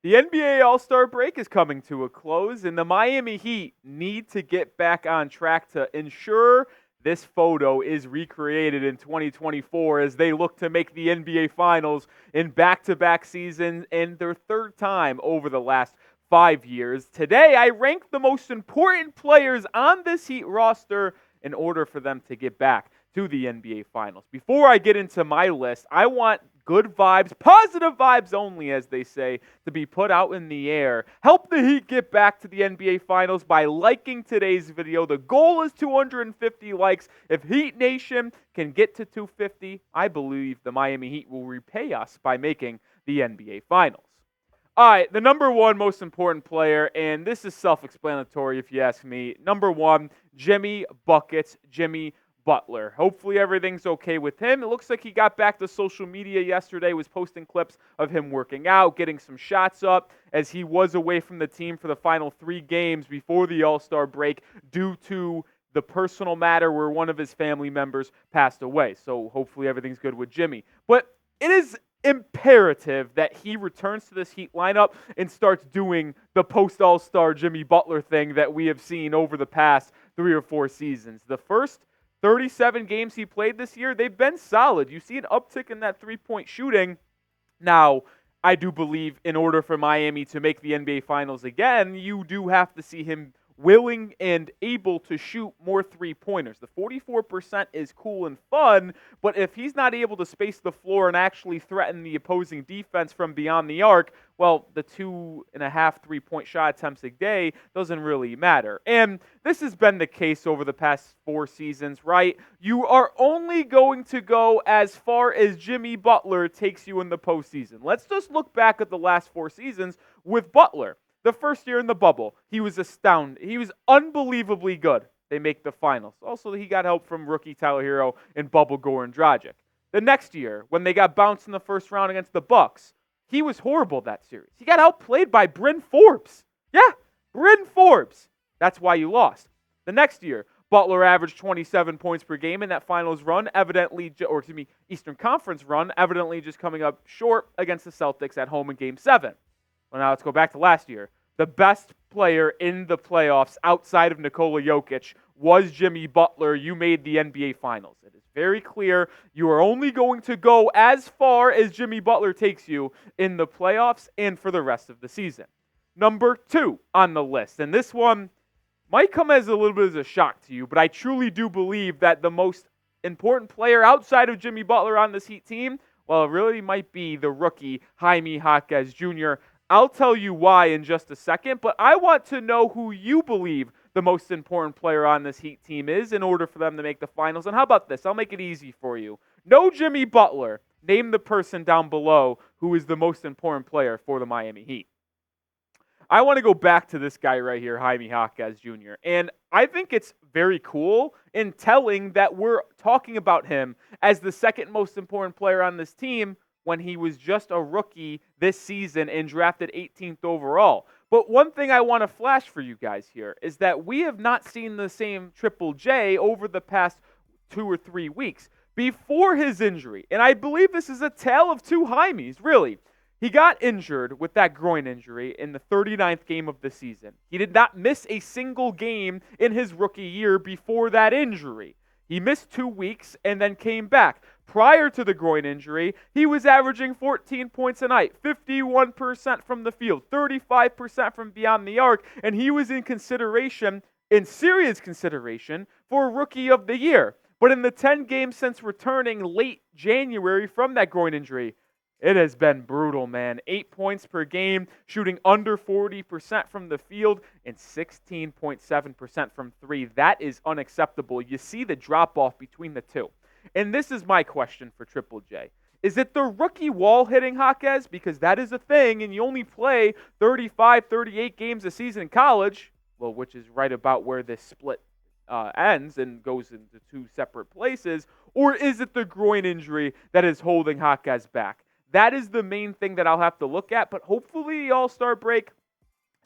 The NBA All-Star break is coming to a close, and the Miami Heat need to get back on track to ensure this photo is recreated in 2024 as they look to make the NBA Finals in back-to-back seasons and their third time over the last 5 years. Today, I ranked the most important players on this Heat roster in order for them to get back to the NBA Finals. Before I get into my list, I want good vibes, positive vibes only, as they say, to be put out in the air. Help the Heat get back to the NBA Finals by liking today's video. The goal is 250 likes. If Heat Nation can get to 250, I believe the Miami Heat will repay us by making the NBA Finals. All right, the number one most important player, and this is self-explanatory if you ask me. Number one, Jimmy Buckets, Jimmy Butler. Hopefully everything's okay with him. It looks like he got back to social media yesterday, was posting clips of him working out, getting some shots up, as he was away from the team for the final 3 games before the All-Star break due to the personal matter where one of his family members passed away. So hopefully everything's good with Jimmy. But it is imperative that he returns to this Heat lineup and starts doing the post-All-Star Jimmy Butler thing that we have seen over the past 3 or 4 seasons. The first 37 games he played this year, they've been solid. You see an uptick in that three-point shooting. Now, I do believe in order for Miami to make the NBA Finals again, you do have to see him willing and able to shoot more three-pointers. The 44% is cool and fun, but if he's not able to space the floor and actually threaten the opposing defense from beyond the arc, well, the 2.5 three-point shot attempts a day doesn't really matter. And this has been the case over the past 4 seasons, right? You are only going to go as far as Jimmy Butler takes you in the postseason. Let's just look back at the last 4 seasons with Butler. The first year in the bubble, he was astounding. He was unbelievably good. They make the finals. Also, he got help from rookie Tyler Herro and Bubble Goran Dragic. The next year, when they got bounced in the first round against the Bucks, he was horrible that series. He got outplayed by Bryn Forbes. Yeah, Bryn Forbes. That's why you lost. The next year, Butler averaged 27 points per game in that finals run, Eastern Conference run, evidently just coming up short against the Celtics at home in Game 7. Well, now let's go back to last year. The best player in the playoffs outside of Nikola Jovic was Jimmy Butler. You made the NBA Finals. It is very clear you are only going to go as far as Jimmy Butler takes you in the playoffs and for the rest of the season. Number 2 on the list, and this one might come as a little bit of a shock to you, but I truly do believe that the most important player outside of Jimmy Butler on this Heat team, well, it really might be the rookie Jaime Jaquez Jr. I'll tell you why in just a second, but I want to know who you believe the most important player on this Heat team is in order for them to make the finals. And how about this? I'll make it easy for you. No Jimmy Butler. Name the person down below who is the most important player for the Miami Heat. I want to go back to this guy right here, Jaime Jaquez Jr. And I think it's very cool and telling that we're talking about him as the second most important player on this team when he was just a rookie this season and drafted 18th overall. But one thing I want to flash for you guys here is that we have not seen the same Triple J over the past 2 or 3 weeks before his injury. And I believe this is a tale of 2 Jaimes, really. He got injured with that groin injury in the 39th game of the season. He did not miss a single game in his rookie year before that injury. He missed 2 weeks and then came back. Prior to the groin injury, he was averaging 14 points a night, 51% from the field, 35% from beyond the arc, and he was in serious consideration for Rookie of the Year. But in the 10 games since returning late January from that groin injury, it has been brutal, man. 8 points per game, shooting under 40% from the field, and 16.7% from 3. That is unacceptable. You see the drop-off between the two. And this is my question for Triple J. Is it the rookie wall hitting Jaquez? Because that is a thing, and you only play 35, 38 games a season in college, well, which is right about where this split ends and goes into 2 separate places. Or is it the groin injury that is holding Jaquez back? That is the main thing that I'll have to look at, but hopefully the All-Star break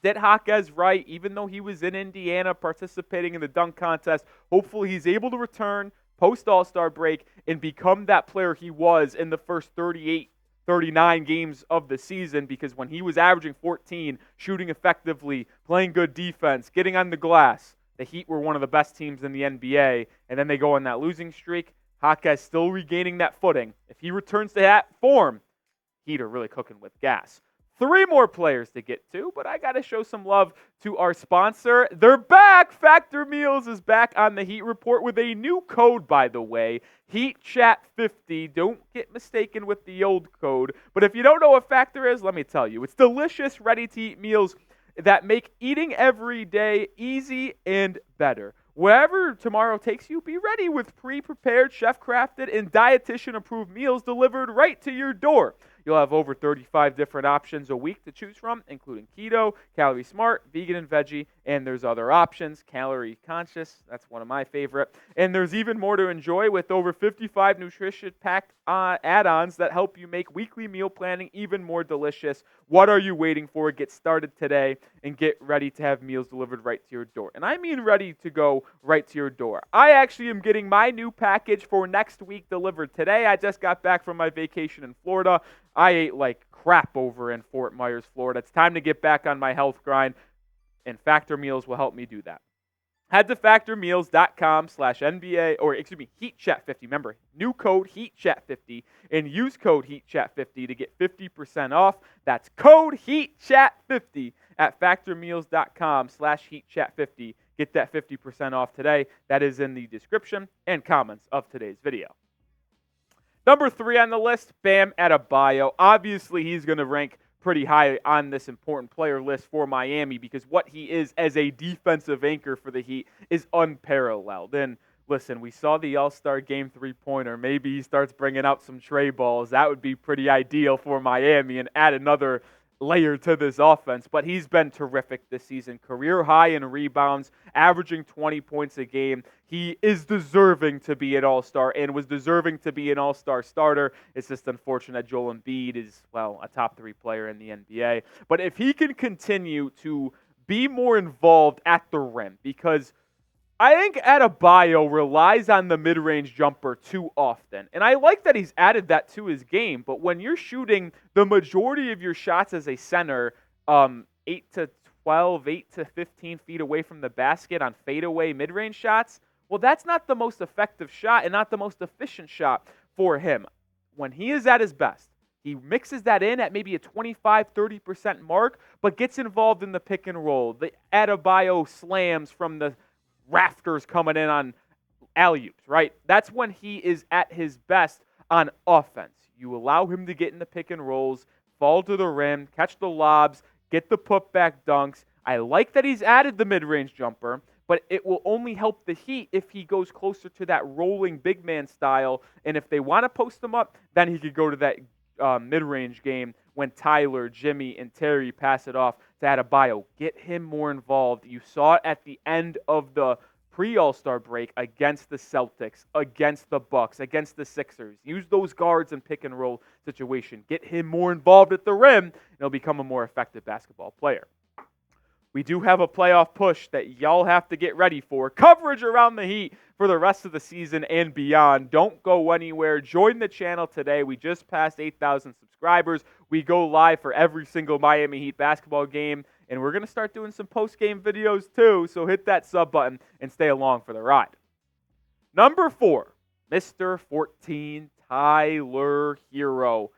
did Jaquez right, even though he was in Indiana participating in the dunk contest. Hopefully he's able to return post-All-Star break and become that player he was in the first 38 39 games of the season, because when he was averaging 14, shooting effectively, playing good defense, getting on the glass, the Heat were one of the best teams in the NBA, and then they go on that losing streak. Jaquez still regaining that footing. If he returns to that form, Heat are really cooking with gas. 3 more players to get to, but I got to show some love to our sponsor. They're back! Factor Meals is back on the Heat Report with a new code, by the way. HeatChat50. Don't get mistaken with the old code. But if you don't know what Factor is, let me tell you. It's delicious, ready-to-eat meals that make eating every day easy and better. Wherever tomorrow takes you, be ready with pre-prepared, chef-crafted, and dietitian-approved meals delivered right to your door. You'll have over 35 different options a week to choose from, including keto, calorie smart, vegan and veggie, and there's other options, calorie conscious, that's one of my favorite. And there's even more to enjoy with over 55 nutrition-packed add-ons that help you make weekly meal planning even more delicious. What are you waiting for? Get started today and get ready to have meals delivered right to your door. And I mean ready to go right to your door. I actually am getting my new package for next week delivered today. I just got back from my vacation in Florida. I ate like crap over in Fort Myers, Florida. It's time to get back on my health grind, and Factor Meals will help me do that. Head to factormeals.com/NBA, or HeatChat50. Remember, new code HeatChat50, and use code HeatChat50 to get 50% off. That's code HeatChat50 at factormeals.com/HeatChat50. Get that 50% off today. That is in the description and comments of today's video. Number 3 on the list, Bam Adebayo. Obviously, he's going to rank pretty high on this important player list for Miami because what he is as a defensive anchor for the Heat is unparalleled. And listen, we saw the All-Star Game 3-pointer. Maybe he starts bringing out some tray balls. That would be pretty ideal for Miami and add another layer to this offense, but he's been terrific this season. Career high in rebounds, averaging 20 points a game. He is deserving to be an all-star and was deserving to be an all-star starter. It's just unfortunate Joel Embiid is, well, a top 3 player in the NBA. But if he can continue to be more involved at the rim, because I think Adebayo relies on the mid-range jumper too often. And I like that he's added that to his game, but when you're shooting the majority of your shots as a center 8 to 12, 8 to 15 feet away from the basket on fadeaway mid-range shots, well, that's not the most effective shot and not the most efficient shot for him. When he is at his best, he mixes that in at maybe a 25-30% mark, but gets involved in the pick and roll. The Adebayo slams from the rafters coming in on alley-oops, right? That's when he is at his best on offense. You allow him to get in the pick and rolls, fall to the rim, catch the lobs, get the putback dunks. I like that he's added the mid-range jumper, but it will only help the Heat if he goes closer to that rolling big man style. And if they want to post him up, then he could go to that mid-range game when Tyler, Jimmy, and Terry pass it off to Adebayo. Get him more involved. You saw it at the end of the pre-All-Star break against the Celtics, against the Bucks, against the Sixers. Use those guards in pick and roll situation. Get him more involved at the rim, and he'll become a more effective basketball player. We do have a playoff push that y'all have to get ready for. Coverage around the Heat for the rest of the season and beyond. Don't go anywhere. Join the channel today. We just passed 8,000 subscribers. We go live for every single Miami Heat basketball game, and we're going to start doing some post-game videos too, so hit that sub button and stay along for the ride. Number 4, Mr. 14, Tyler Herro.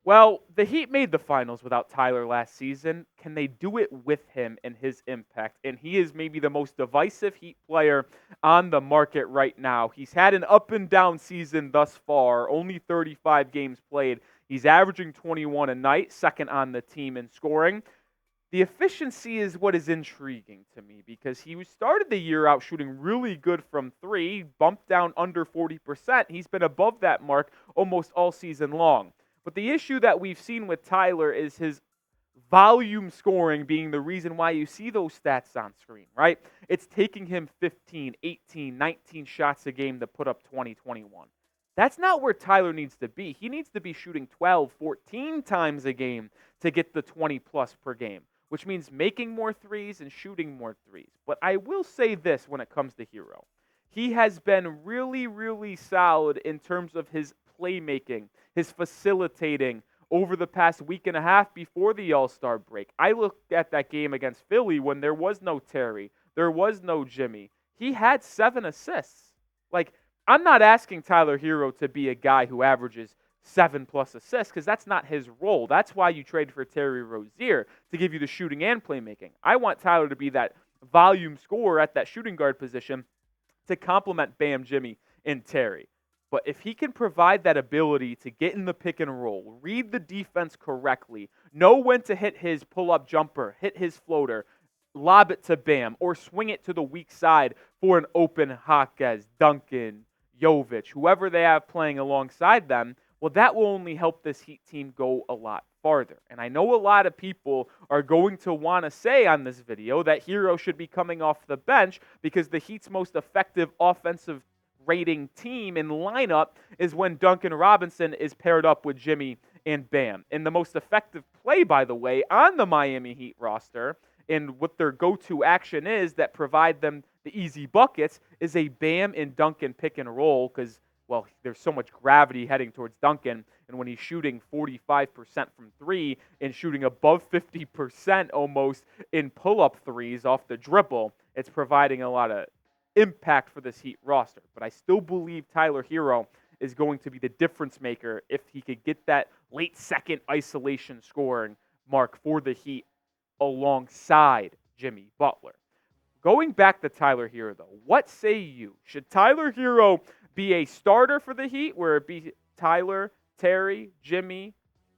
Well, the Heat made the finals without Tyler last season. Can they do it with him and his impact? And he is maybe the most divisive Heat player on the market right now. He's had an up and down season thus far, only 35 games played. He's averaging 21 a night, second on the team in scoring. The efficiency is what is intriguing to me because he started the year out shooting really good from 3, bumped down under 40%. He's been above that mark almost all season long. But the issue that we've seen with Tyler is his volume scoring being the reason why you see those stats on screen, right? It's taking him 15, 18, 19 shots a game to put up 20, 21. That's not where Tyler needs to be. He needs to be shooting 12, 14 times a game to get the 20-plus per game, which means making more threes and shooting more threes. But I will say this when it comes to Herro. He has been really, really solid in terms of his playmaking, his facilitating, over the past week and a half before the All-Star break. I looked at that game against Philly when there was no Terry, there was no Jimmy. He had 7 assists. Like, I'm not asking Tyler Herro to be a guy who averages 7+ assists because that's not his role. That's why you traded for Terry Rozier, to give you the shooting and playmaking. I want Tyler to be that volume scorer at that shooting guard position to complement Bam, Jimmy, and Terry. But if he can provide that ability to get in the pick and roll, read the defense correctly, know when to hit his pull-up jumper, hit his floater, lob it to Bam, or swing it to the weak side for an open Jaquez, Duncan, Jovic, whoever they have playing alongside them, well, that will only help this Heat team go a lot farther. And I know a lot of people are going to want to say on this video that Herro should be coming off the bench because the Heat's most effective offensive rating team and lineup is when Duncan Robinson is paired up with Jimmy and Bam. And the most effective play, by the way, on the Miami Heat roster and what their go-to action is that provide them the easy buckets is a Bam and Duncan pick and roll because, well, there's so much gravity heading towards Duncan, and when he's shooting 45% from 3 and shooting above 50% almost in pull-up threes off the dribble, it's providing a lot of impact for this Heat roster. But I still believe Tyler Herro is going to be the difference maker if he could get that late second isolation scoring mark for the Heat alongside Jimmy Butler. Going back to Tyler Herro, though, what say you? Should Tyler Herro be a starter for the Heat, where it be Tyler, Terry, Jimmy,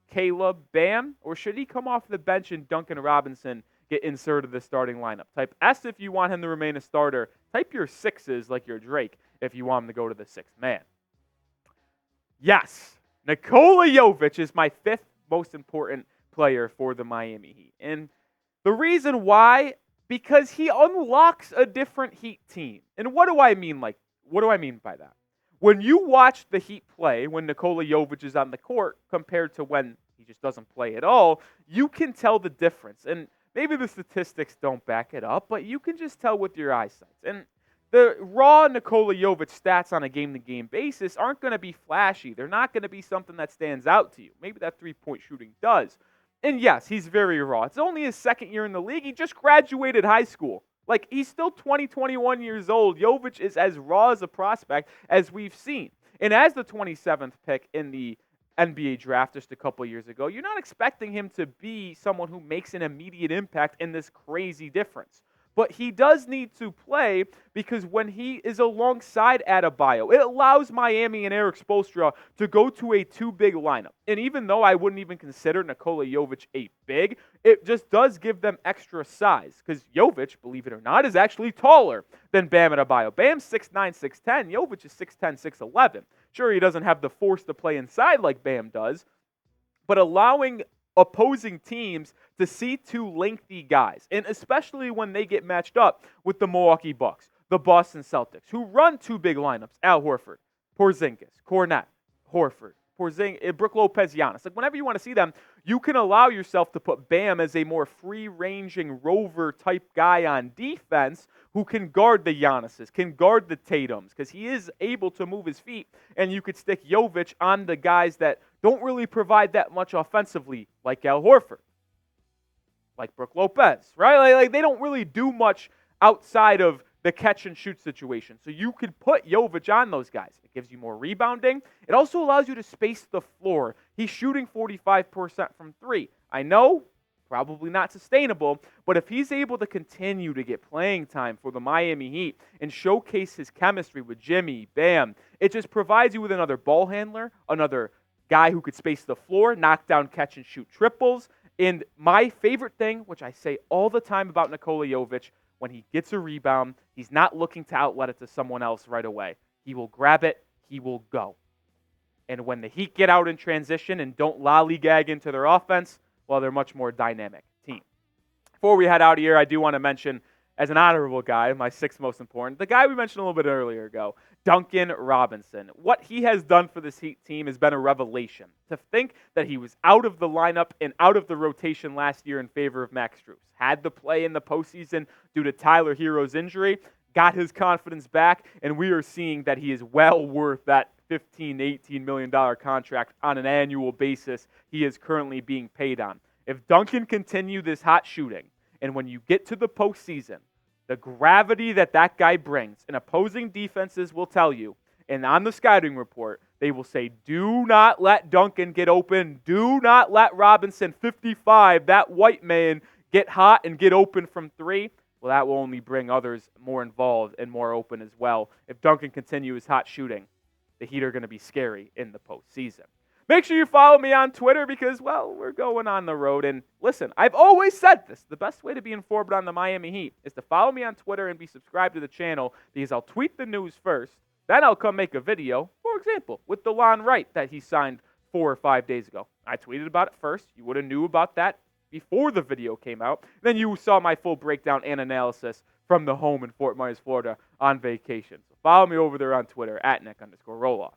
Caleb, Bam, or should he come off the bench and Duncan Robinson get inserted the starting lineup? Type S if you want him to remain a starter. Type your 6s like your Drake if you want him to go to the 6th man. Yes, Nikola Jovic is my 5th most important player for the Miami Heat. And the reason why, because he unlocks a different Heat team. And what do I mean by that? When you watch the Heat play, when Nikola Jovic is on the court compared to when he just doesn't play at all, you can tell the difference. And maybe the statistics don't back it up, but you can just tell with your eyesight. And the raw Nikola Jovic stats on a game-to-game basis aren't going to be flashy. They're not going to be something that stands out to you. Maybe that three-point shooting does. And yes, he's very raw. It's only his 2nd year in the league. He just graduated high school. Like, he's still 21 years old. Jovic is as raw as a prospect as we've seen. And as the 27th pick in the NBA draft just a couple years ago, you're not expecting him to be someone who makes an immediate impact in this crazy difference. But he does need to play because when he is alongside Adebayo, it allows Miami and Erik Spoelstra to go to a 2-big lineup. And even though I wouldn't even consider Nikola Jovic a big, it just does give them extra size. Because Jovic, believe it or not, is actually taller than Bam Adebayo. Bam's 6'9", 6'10". Jovic is 6'10", 6'11". Sure, he doesn't have the force to play inside like Bam does, but allowing opposing teams to see 2 lengthy guys, and especially when they get matched up with the Milwaukee Bucks, the Boston Celtics, who run 2 big lineups, Al Horford, Porzingis, Kornet, Horford, Brook Lopez, Giannis. Like, whenever you want to see them, you can allow yourself to put Bam as a more free-ranging rover-type guy on defense who can guard the Giannis's, can guard the Tatums, because he is able to move his feet, and you could stick Jovic on the guys that don't really provide that much offensively, like Al Horford, like Brook Lopez, right? Like they don't really do much outside of the catch-and-shoot situation. So you could put Jovic on those guys. It gives you more rebounding. It also allows you to space the floor. He's shooting 45% from 3. I know, probably not sustainable, but if he's able to continue to get playing time for the Miami Heat and showcase his chemistry with Jimmy, Bam, it just provides you with another ball handler, another guy who could space the floor, knock down catch-and-shoot triples. And my favorite thing, which I say all the time about Nikola Jovic, when he gets a rebound, he's not looking to outlet it to someone else right away. He will grab it, he will go. And when the Heat get out in transition and don't lollygag into their offense, well, they're a much more dynamic team. Before we head out here, I do want to mention, as an honorable guy, my 6th most important, the guy we mentioned a little bit earlier ago, Duncan Robinson. What he has done for this Heat team has been a revelation. To think that he was out of the lineup and out of the rotation last year in favor of Max Strus, had to play in the postseason due to Tyler Herro's injury, got his confidence back, and we are seeing that he is well worth that $15 to $18 million contract on an annual basis he is currently being paid on. If Duncan continue this hot shooting, and when you get to the postseason, the gravity that guy brings, and opposing defenses will tell you, and on the scouting report, they will say, do not let Duncan get open. Do not let Robinson, 55, that white man, get hot and get open from three. Well, that will only bring others more involved and more open as well. If Duncan continues hot shooting, the Heat are going to be scary in the postseason. Make sure you follow me on Twitter because, well, we're going on the road. And listen, I've always said this. The best way to be informed on the Miami Heat is to follow me on Twitter and be subscribed to the channel because I'll tweet the news first. Then I'll come make a video, for example, with DeLon Wright that he signed 4 or 5 days ago. I tweeted about it first. You would have knew about that before the video came out. Then you saw my full breakdown and analysis from the home in Fort Myers, Florida on vacation. So follow me over there on Twitter at Nic_Rohloff.